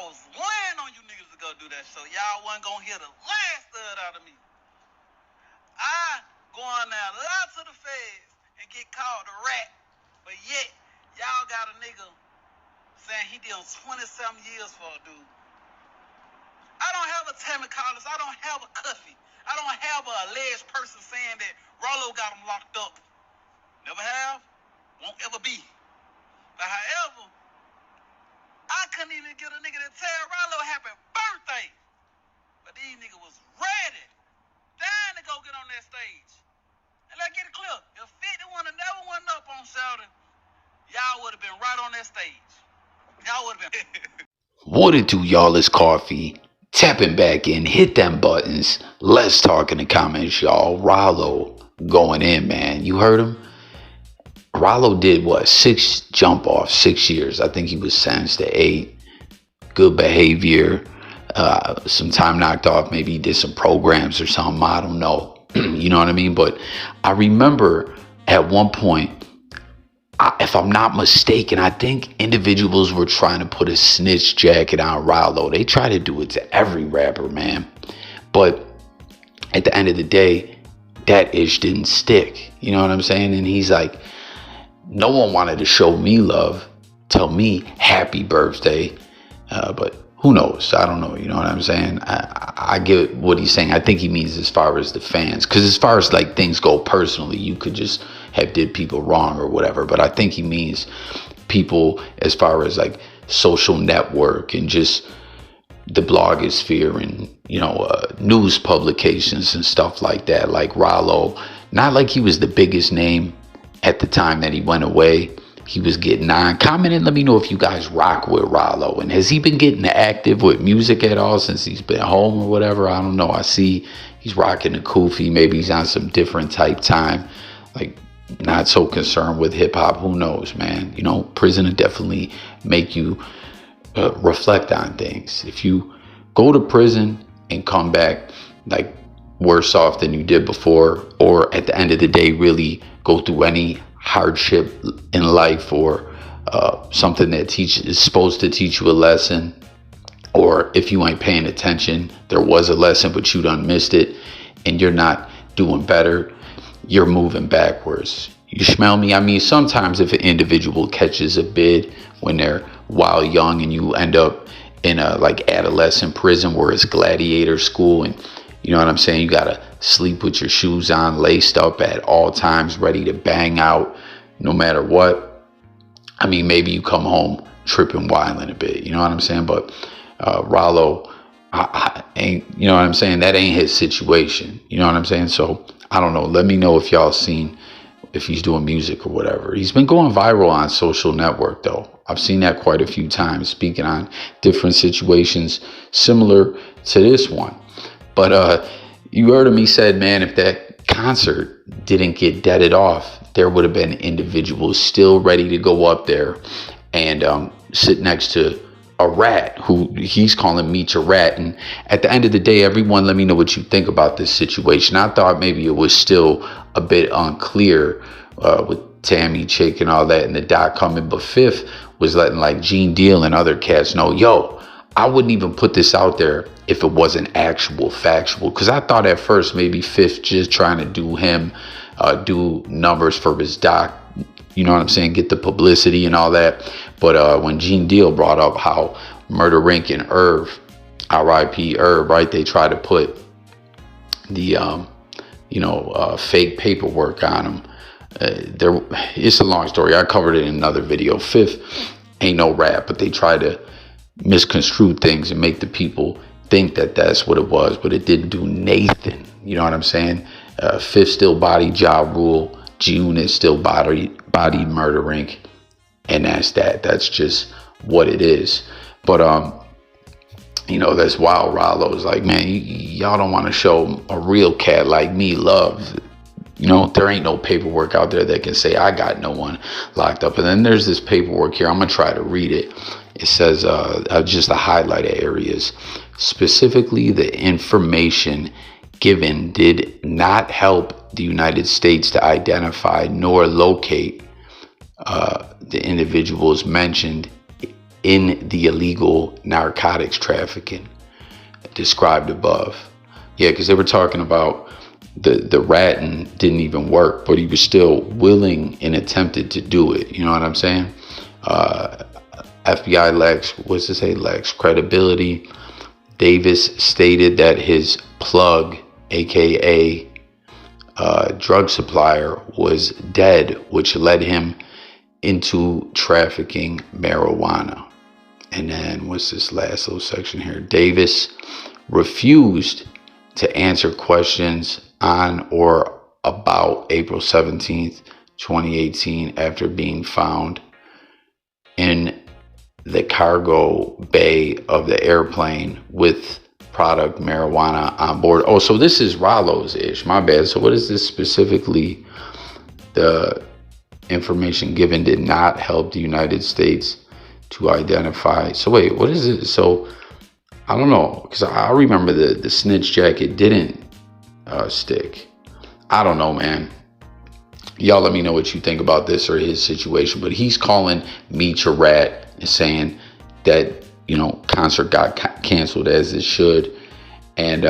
I was laying on you niggas to go do that, so y'all wasn't gonna hear the last third out of me. I go on now, lie to the feds and get called a rat, but yet y'all got a nigga saying he did 27 years for a dude. I don't have a Tammy Collins. I don't have a Cuffy. I don't have a alleged person saying that Ralo got him locked up. Never have, won't ever be. But however, I couldn't even get a nigga to tell Ralo happy birthday. But these niggas was ready, dying to go get on that stage. And let's get it clear. If 50 would have never went up on Sheldon, y'all would have been right on that stage. Y'all would have been. What it do, y'all? It's Coffee. Tapping back in, hit them buttons. Let's talk in the comments, y'all. Ralo going in, man. You heard him? Ralo did what? 6 jump off, 6 years. I think he was sentenced to 8. Good behavior. Some time knocked off. Maybe he did some programs or something. I don't know. You know what I mean? But I remember at one point, if I'm not mistaken, I think individuals were trying to put a snitch jacket on Ralo. They try to do it to every rapper, man. But at the end of the day, that ish didn't stick. You know what I'm saying? And he's like, no one wanted to show me love, tell me happy birthday. But who knows? I don't know. You know what I'm saying? I get what he's saying. I think he means as far as the fans. Because as far as like things go personally, you could just have did people wrong or whatever. But I think he means people as far as like social network and just the blogosphere and, you know, news publications and stuff like that. Like Ralo, not like he was the biggest name at the time that he went away. He was getting on. Comment and let me know if you guys rock with Ralo. And has he been getting active with music at all since he's been home or whatever? I don't know. I see he's rocking a kufi. Maybe he's on some different type time. Like, not so concerned with hip hop. Who knows, man? You know, prison will definitely make you reflect on things. If you go to prison and come back like worse off than you did before, or at the end of the day, really go through any hardship in life or something that is supposed to teach you a lesson, or if you ain't paying attention, there was a lesson but you done missed it and you're not doing better, you're moving backwards. You smell me? I mean, sometimes if an individual catches a bid when they're while young and you end up in a like adolescent prison where it's gladiator school, and you know what I'm saying, you gotta sleep with your shoes on, laced up at all times, ready to bang out no matter what. I mean, maybe you come home tripping, wilding a bit, you know what I'm saying? But Ralo, I ain't, you know what I'm saying? That ain't his situation, you know what I'm saying? So I don't know. Let me know if y'all seen, if he's doing music or whatever. He's been going viral on social network though. I've seen that quite a few times, speaking on different situations similar to this one. But you heard him, he said, man, if that concert didn't get deaded off, there would have been individuals still ready to go up there and sit next to a rat, who he's calling Meech a rat. And at the end of the day, everyone, let me know what you think about this situation. I thought maybe it was still a bit unclear with Tammy Chick and all that and the doc coming, but Fifth was letting like Gene Deal and other cats know, yo, I wouldn't even put this out there if it wasn't actual factual. Because I thought at first maybe Fifth just trying to do him, do numbers for his doc, you know what I'm saying, get the publicity and all that. But when Gene Deal brought up how Murder Inc. and Irv, R.I.P. Irv, right, they tried to put the fake paperwork on him. It's a long story. I covered it in another video. Fifth ain't no rap, but they try to misconstrue things and make the people think that that's what it was, but it didn't do Nathan. You know what I'm saying? Fifth still body Ja Rule. G-Unit still bodied Murder Inc. And that's that. That's just what it is. But that's wild. Ralo's like, man, y'all don't want to show a real cat like me love. You know, there ain't no paperwork out there that can say I got no one locked up. And then there's this paperwork here. I'm going to try to read it. It says just the highlighted areas. Specifically, the information given did not help the United States to identify nor locate the individuals mentioned in the illegal narcotics trafficking described above. Yeah, because they were talking about the ratting didn't even work, but he was still willing and attempted to do it. You know what I'm saying? FBI lacks credibility. Davis stated that his plug, aka drug supplier, was dead, which led him into trafficking marijuana. And then what's this last little section here? Davis refused to answer questions on or about April 17th, 2018, after being found in the cargo bay of the airplane with product marijuana on board. Oh, so this is Ralo's ish. My bad. So what is this specifically? The information given did not help the United States to identify. So wait, what is it? So I don't know, because I remember the snitch jacket didn't stick. I don't know, man. Y'all let me know what you think about this or his situation. But he's calling Meech a rat and saying that, you know, concert got canceled as it should. And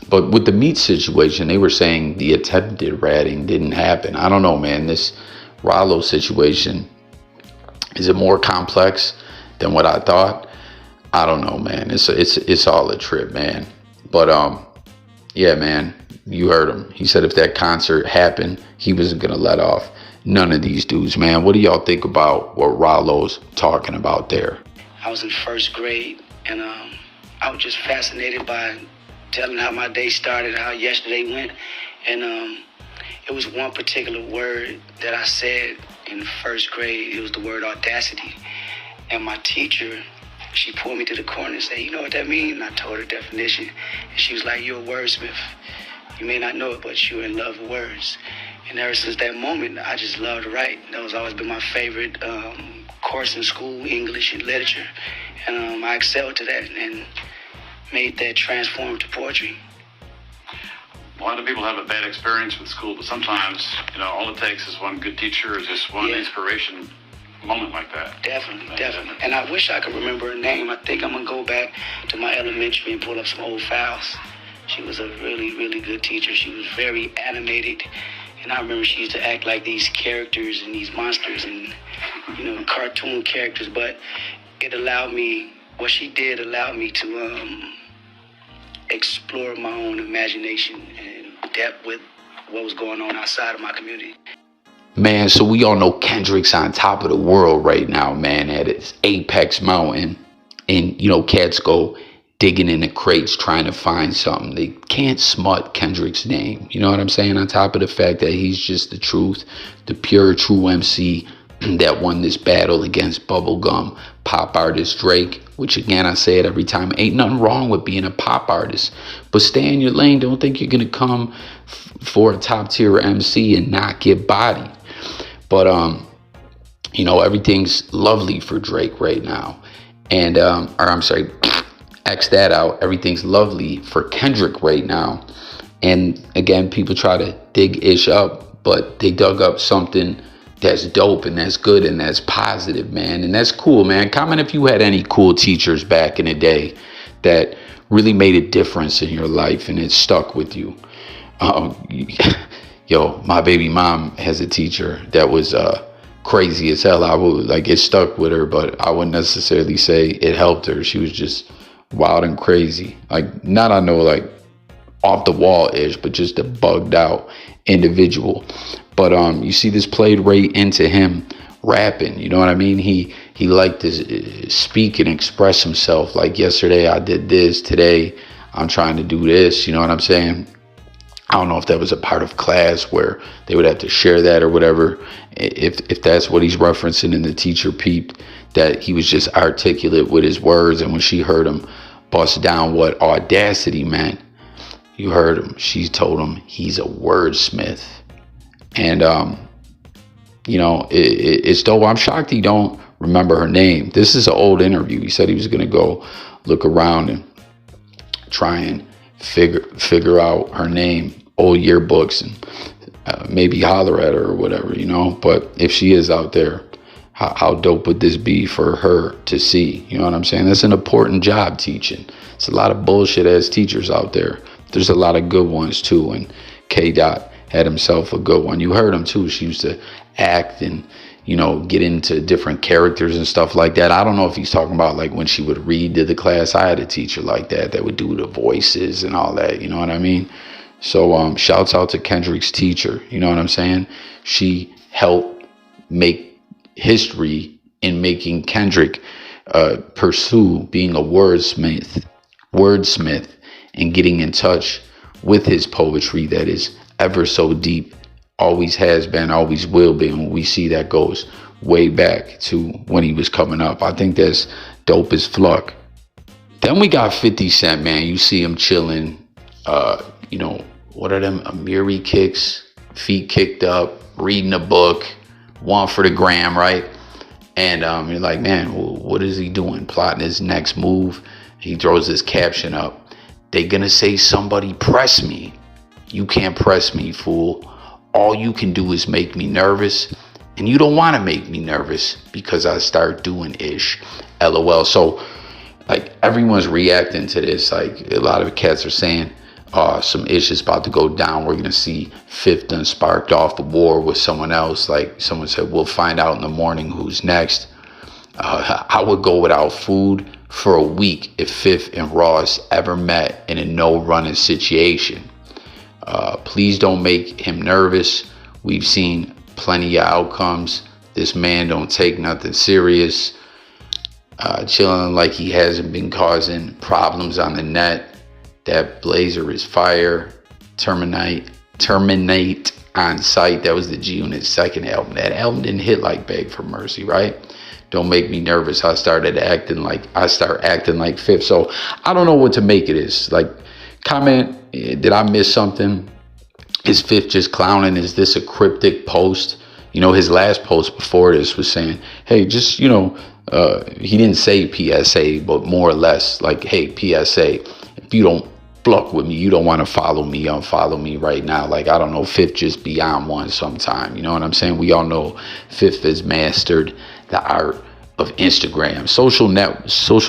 but with the Meech situation, they were saying the attempted ratting didn't happen. I don't know, man. This Ralo situation, is it more complex than what I thought? I don't know, man. It's all a trip, man. But yeah, man, you heard him. He said if that concert happened, he wasn't gonna let off none of these dudes, man. What do y'all think about what Ralo's talking about there? I was in first grade, and I was just fascinated by telling how my day started, how yesterday went, and it was one particular word that I said in first grade. It was the word audacity, and my teacher, she pulled me to the corner and said, "You know what that means?" And I told her definition, and she was like, "You're a wordsmith. You may not know it, but you're in love with words." And ever since that moment, I just loved to write. That was always been my favorite course in school, English and literature. And I excelled to that and made that transform to poetry. A lot of people have a bad experience with school, but sometimes, you know, all it takes is one good teacher or just one inspiration moment like that. Definitely. And I wish I could remember her name. I think I'm going to go back to my elementary and pull up some old files. She was a really, really good teacher. She was very animated. And I remember she used to act like these characters and these monsters and, you know, cartoon characters. But it allowed me, what she did allowed me to explore my own imagination and depth with what was going on outside of my community. Man, so we all know Kendrick's on top of the world right now, man, at its apex mountain. And, you know, cats go digging in the crates trying to find something. They can't smut Kendrick's name. You know what I'm saying? On top of the fact that he's just the truth, the pure, true MC that won this battle against bubblegum pop artist Drake, which again, I say it every time, ain't nothing wrong with being a pop artist, but stay in your lane. Don't think you're gonna come for a top tier MC and not get bodied. But you know, everything's lovely for Drake right now. And or I'm sorry, X that out. Everything's lovely for Kendrick right now. And again, people try to dig ish up, but they dug up something that's dope and that's good and that's positive, man. And that's cool, man. Comment if you had any cool teachers back in the day that really made a difference in your life and it stuck with you. Yo, my baby mom has a teacher that was crazy as hell. I would like it stuck with her, but I wouldn't necessarily say it helped her. She was just wild and crazy. Like, not, I know, like off the wall ish, but just a bugged out individual. But you see this played right into him rapping. You know what I mean? He liked to speak and express himself. Like, yesterday I did this, today I'm trying to do this. You know what I'm saying? I don't know if that was a part of class where they would have to share that or whatever. If that's what he's referencing, and the teacher peeped that he was just articulate with his words, and when she heard him bust down what audacity meant, you heard him. She told him he's a wordsmith. And you know, it's dope. I'm shocked he don't remember her name. This is an old interview. He said he was gonna go look around and try and figure out her name, old yearbooks, and maybe holler at her or whatever, you know. But if she is out there, How dope would this be for her to see? You know what I'm saying? That's an important job, teaching. It's a lot of bullshit ass teachers out there. There's a lot of good ones too, and K Dot had himself a good one. You heard him too. She used to act and, you know, get into different characters and stuff like that. I don't know if he's talking about like when she would read to the class. I had a teacher like that would do the voices and all that. You know what I mean? So shouts out to Kendrick's teacher. You know what I'm saying? She helped make history in making Kendrick pursue being a wordsmith and getting in touch with his poetry that is ever so deep, always has been, always will be. And we see that goes way back to when he was coming up. I think that's dope as fuck. Then we got 50 Cent, man. You see him chilling, you know, what are them Amiri kicks, feet kicked up, reading a book, one for the gram, right? And you're like, man, what is he doing? Plotting his next move. He throws this caption up. They gonna say somebody press me. You can't press me, fool. All you can do is make me nervous. And you don't want to make me nervous because I start doing ish. LOL. So like everyone's reacting to this. Like a lot of cats are saying some ish is about to go down. We're gonna see Fifth done sparked off a war with someone else. Like someone said, we'll find out in the morning who's next. I would go without food for a week if Fifth and Ross ever met in a no running situation. Please don't make him nervous. We've seen plenty of outcomes. This man don't take nothing serious. Chilling like he hasn't been causing problems on the net. That blazer is fire. Terminate on sight. That was the G Unit's second album. That album didn't hit like Beg for Mercy, right? Don't make me nervous. I start acting like Fifth. So I don't know what to make of this. Like, comment, did I miss something? Is Fifth just clowning? Is this a cryptic post? You know, his last post before this was saying, hey, just, you know, he didn't say PSA, but more or less like, hey, PSA, if you don't fuck with me, you don't want to follow me, unfollow me right now. Like, I don't know, Fifth just be on one sometime. You know what I'm saying? We all know Fifth has mastered the art of Instagram, social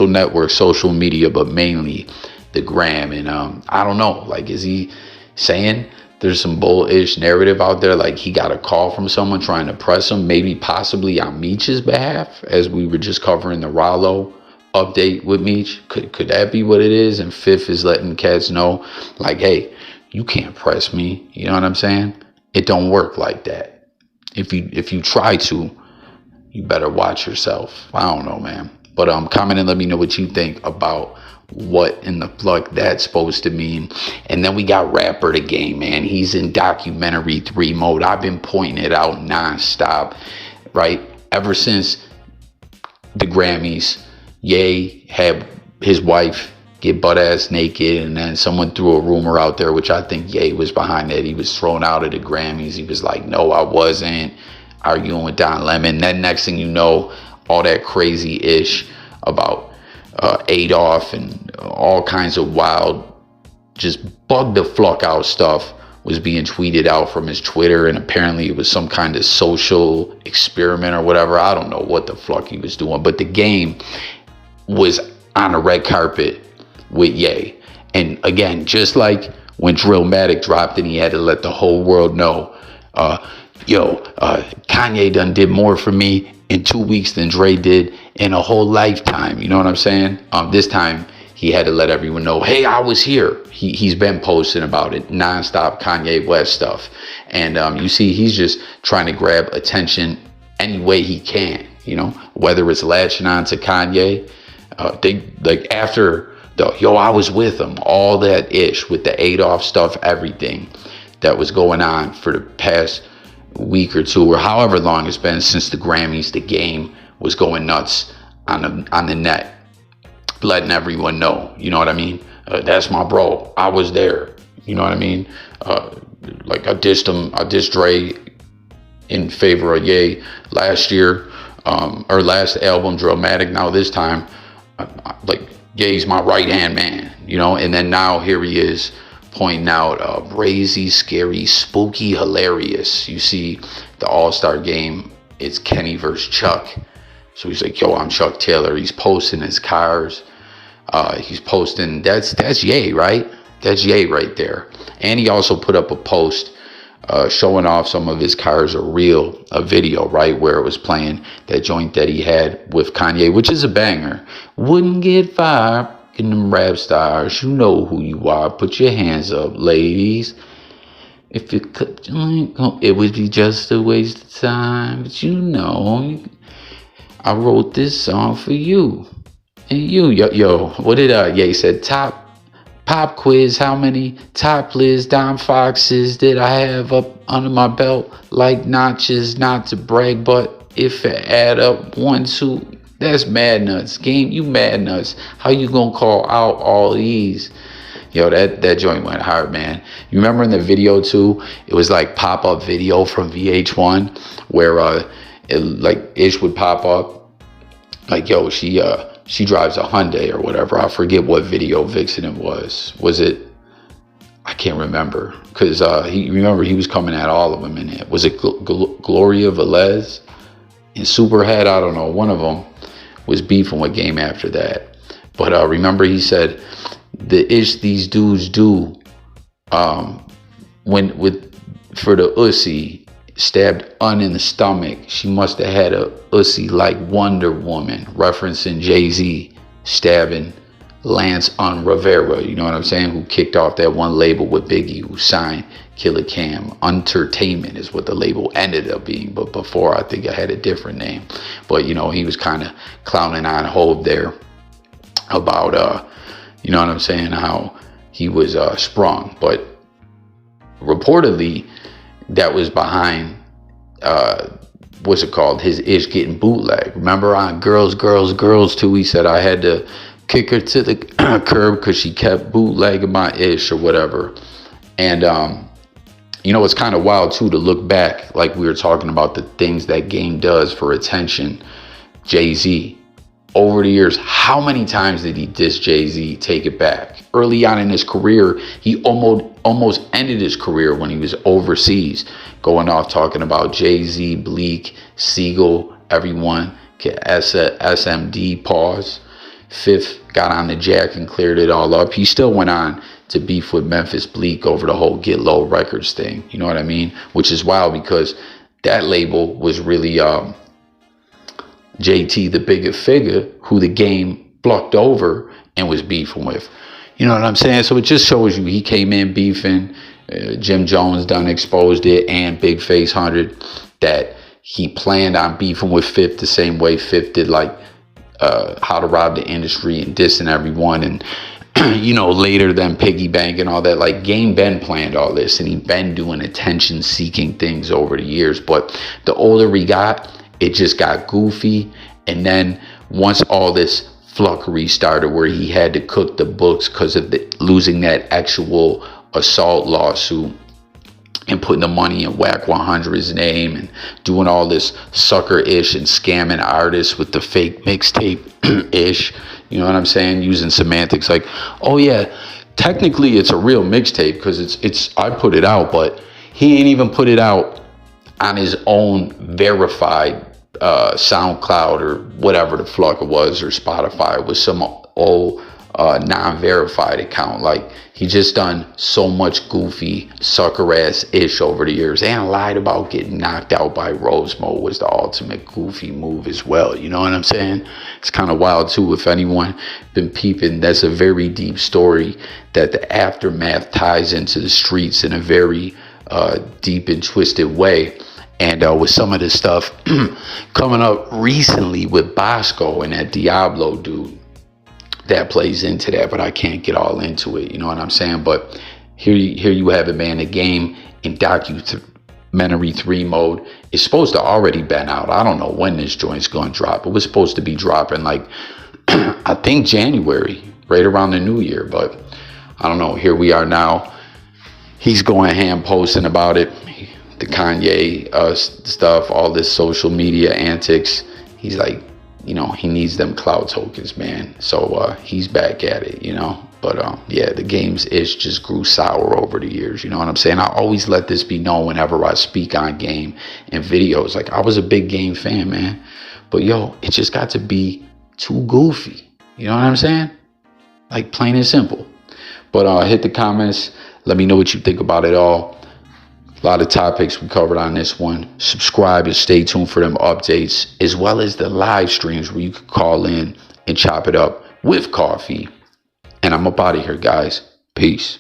network, social media, but mainly the gram. And I don't know, like, is he saying there's some bullish narrative out there, like he got a call from someone trying to press him, maybe possibly on Meech's behalf, as we were just covering the Ralo update with Meech? Could that be what it is? And Fifth is letting cats know, like, hey, you can't press me. You know what I'm saying? It don't work like that. If you try to, you better watch yourself. I don't know, man. But comment and let me know what you think about what in the fuck that's supposed to mean. And then we got Rapper the Game, man. He's in documentary 3 mode. I've been pointing it out nonstop, right? Ever since the Grammys, Ye had his wife get butt ass naked, and then someone threw a rumor out there, which I think Ye was behind that. He was thrown out of the Grammys. He was like, no, I wasn't, arguing with Don Lemon. Then next thing you know, all that crazy ish about Adolf and all kinds of wild, just bug the fuck out stuff was being tweeted out from his Twitter, and apparently it was some kind of social experiment or whatever. I don't know what the fuck he was doing, but the Game was on a red carpet with Ye. And again, just like when Drillmatic dropped and he had to let the whole world know, Kanye done did more for me in 2 weeks than Dre did in a whole lifetime. You know what I'm saying? This time he had to let everyone know, hey, I was here. He's been posting about it nonstop, Kanye West stuff. And you see, he's just trying to grab attention any way he can, you know, whether it's latching on to Kanye. They like after the I was with him, all that ish with the Adolf stuff, everything that was going on for the past week or two, or however long it's been since the Grammys, the Game was going nuts on the net, letting everyone know, you know what I mean? That's my bro. I was there. You know what I mean? Like I dissed Dre in favor of Ye last year, or last album, Drillmatic. Now this time, like Ye's my right hand man, you know. And then now here he is pointing out brazy, scary, spooky, hilarious. You see the All-Star Game it's Kenny versus Chuck. So he's like, yo, I'm Chuck Taylor. He's posting his cars. He's posting, that's Ye, right? That's Ye right there. And he also put up a post showing off some of his cars, a video, right, where it was playing that joint that he had with Kanye, which is a banger. Wouldn't get fired in them rap stars. You know who you are. Put your hands up, ladies. If it could, it would be just a waste of time. But you know, I wrote this song for you. And yo, what did Ye said? Top pop quiz, how many topless Dom Foxes did I have up under my belt? Like notches, not to brag, but if it add up 1, 2, that's mad nuts. Game, you mad nuts. How you gonna call out all these? Yo, that joint went hard, man. You remember in the video too, it was like pop-up video from VH1 where Ish would pop up. Like, yo, she drives a Hyundai or whatever. I forget what video vixen it was. Was it? I can't remember. Because he was coming at all of them in it. Was it Gloria Velez and Superhead? I don't know. One of them was beefing with Game after that. But remember he said, the ish these dudes do for the ussy stabbed in the stomach, she must have had a ussy like Wonder Woman, referencing Jay-Z stabbing Lance Rivera, you know what I'm saying, who kicked off that one label with Biggie, who signed Killer Cam. Entertainment is what the label ended up being, but before I think it had a different name. But you know, he was kind of clowning on Hov there about you know what I'm saying, how he was sprung. But reportedly that was behind what's it called, his ish getting bootleg. Remember on Girls too, he said I had to kick her to the curb because she kept bootlegging my ish or whatever. And you know, it's kind of wild too to look back, like we were talking about the things that Game does for attention. Jay-Z, over the years, how many times did he diss Jay-Z? Take it back. Early on in his career, he almost ended his career when he was overseas, going off talking about Jay-Z, Bleak, Siegel, everyone. Get SMD, pause. Fifth got on the jack and cleared it all up. He still went on to beef with Memphis Bleak over the whole Get Low Records thing. You know what I mean? Which is wild because that label was really JT the Bigger Figure, who the Game plucked over and was beefing with. You know what I'm saying? So it just shows you he came in beefing. Jim Jones done exposed it, and Big Face 100, that he planned on beefing with Fifth the same way Fifth did like How to Rob the Industry and dissing everyone, and you know, later then Piggy Bank and all that. Like Game been planned all this, and he been doing attention seeking things over the years. But the older he got, it just got goofy. And then once all this fluffery started, where he had to cook the books because of losing that actual assault lawsuit and putting the money in Whack 100's name and doing all this sucker-ish and scamming artists with the fake mixtape-ish, you know what I'm saying, using semantics like, oh yeah, technically it's a real mixtape because it's I put it out, but he ain't even put it out on his own verified SoundCloud or whatever the fuck it was, or Spotify. It was some old non-verified account. Like he just done so much goofy sucker ass ish over the years, and lied about getting knocked out by Rosemo was the ultimate goofy move as well. You know what I'm saying? It's kind of wild too. If anyone been peeping, that's a very deep story that the aftermath ties into the streets in a very deep and twisted way. And with some of this stuff coming up recently with Bosco and that Diablo dude, that plays into that, but I can't get all into it, you know what I'm saying? But here you have it, man. The Game in documentary 3 mode is supposed to already been out. I don't know when this joint's going to drop. It was supposed to be dropping like I think January, right around the new year, but I don't know. Here we are now. He's going ham posting about it, the Kanye stuff, all this social media antics. He's like, you know, he needs them cloud tokens, man. So he's back at it, you know. But yeah, the game's itch just grew sour over the years. You know what I'm saying? I always let this be known whenever I speak on game and videos. Like, I was a big game fan, man. But yo, it just got to be too goofy. You know what I'm saying? Like, plain and simple. But hit the comments. Let me know what you think about it all. A lot of topics we covered on this one. Subscribe and stay tuned for them updates, as well as the live streams where you can call in and chop it up with coffee. And I'm up out of here, guys. Peace.